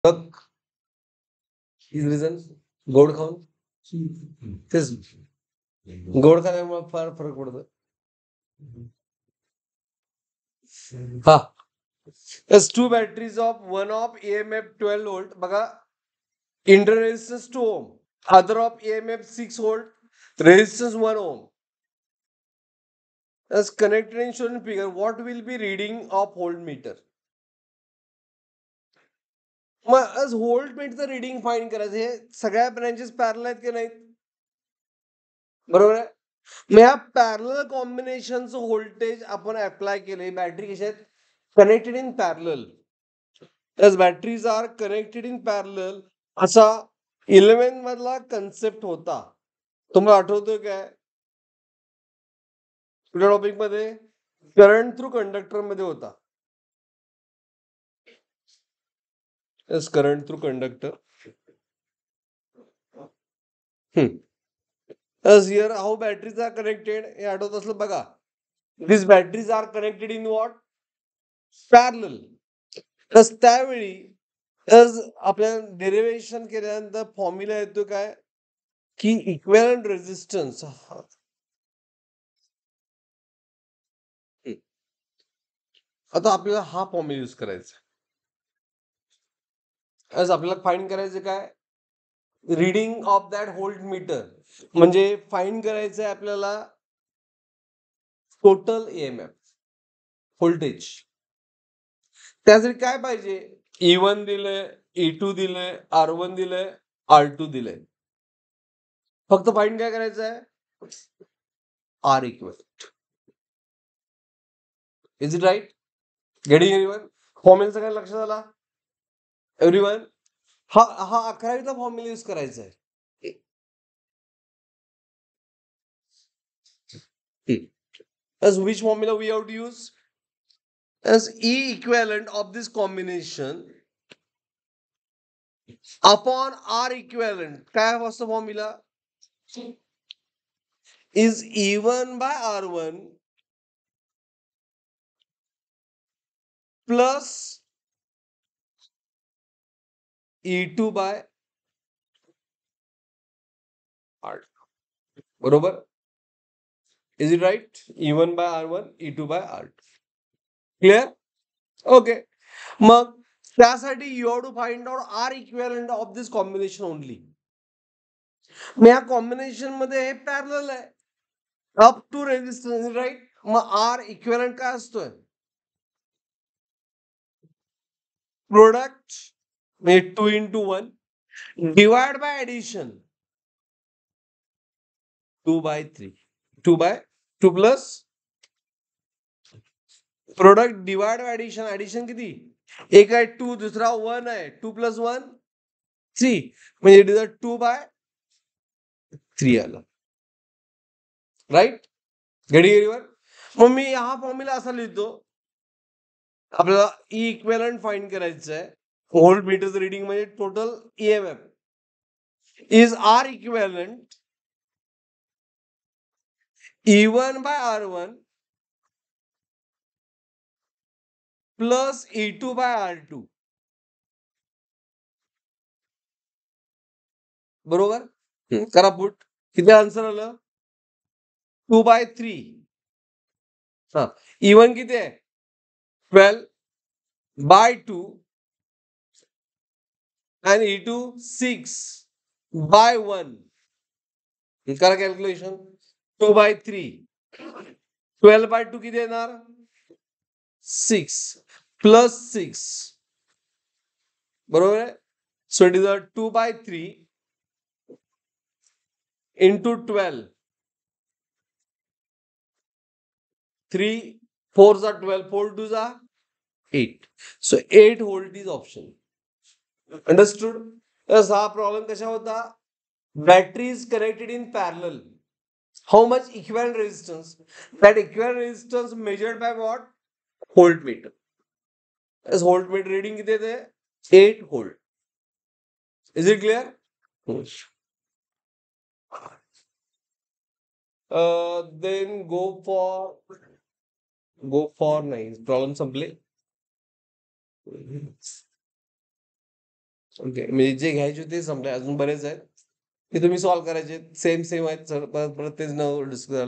मग रिझन गोड खाऊन तेच गोड खाण्यामुळे फार फरक पडतो. हा There's two batteries of one of EMF 12 volt बघा inter resistance 2 ohm, other of EMF 6 volt, resistance 1 ohm. As connected in shown figure, what will be reading of voltmeter? मग आज व्होल्टमीटरचं रिडिंग फाइंड करायचं. हे सगळ्या ब्रँचेस पॅरल आहेत की नाहीत? बरोबर आहे. मग या पॅरल कॉम्बिनेशनचं व्होल्टेज आपण अप्लाय केले. बॅटरी कशा आहेत? Connected in parallel. As batteries are connected in parallel असा 11 मधला कन्सेप्ट होता. तुम्हाला आठवतोय काय? कुठल्या टॉपिक मध्ये? करंट थ्रू कंडक्टर मध्ये होता. Current through conductor. As here how batteries are connected हे आठवत असलं बघा. These batteries are connected in what? Parallel. तर त्यावेळी आपल्या डेरिव्हेशन केल्यानंतर फॉर्म्युला येतो काय की इक्विव्हॅलंट रेझिस्टन्स. आता आपल्याला हा फॉर्म्युला यूज करायचा. आज आपल्याला फाइंड करायचं काय? Reading of that voltmeter. म्हणजे फाइंड करायचं आहे आपल्याला टोटल EMF व्होल्टेज. त्यासाठी काय पाहिजे? E1 दिलंय, E2 दिलंय, R1 दिलंय, R2 दिलंय. फक्त फाइंड काय करायचं आहे? R equivalent. Is it right? Getting everyone? फॉर्म्युलाचं काय लक्षात आला? एव्हरीवन हा 11वीचा फॉर्म्युला यूज करायचा आहे. As which formula we have to use? As E equivalent of this combination upon R equivalent. काय असतो formula? Is E1 by R1 plus E2 by R2. बरोबर? Is it right? E1 by R1, E2 by R2. Clear? Okay. मग त्यासाठी you have to find out R equivalent of this combination only. मग या combination मध्ये हे parallel आहे. Up to resistance, right? मग R equivalent काय असतोय? प्रोडक्ट म्हणजे 2 into 1 divide by addition 2/3. 2 plus product divide by addition. Addition किती? एक आहे 2, दुसरा 1 आहे. 2 + 1 3 म्हणजे इट इज अ 2/3 आलं. राईट? Getting everyone? मग मी हा फॉर्म्युला असा लिहितो. आपल्याला ई इक्विव्हॅलंट फाइंड करायचं आहे. व्होल्ट मीटरचं रिडिंग म्हणजे total EMF is R equivalent E1 by R1 plus E2 by R2. बरोबर? करा पुट. किती आन्सर आलं? 2/3. हा E1 किती आहे? 12/2 आणि E2 6/1. करा कॅल्क्युलेशन. 2/3 12/2 किती येणार? 6 प्लस 6. बरोबर आहे? So it is a 2/3 into 12. 3 4s are 12, 4 2s are 8. So 8 volt is option. Understood? हा प्रॉब्लेम कशा होता? Battery is connected in parallel. How much equivalent resistance? That equivalent resistance measured by what? Voltmeter. As voltmeter reading किती येते? 8 volt. Is it clear? Then go for नाही. Problem संपले. Okay, म्हणजे जे घ्यायचे ते संपले, अजून बरेच आहेत ते तुम्ही सॉल्व्ह करायचे. सेम सेम आहेत सर, परत परत तेच न डिस्कस झालं.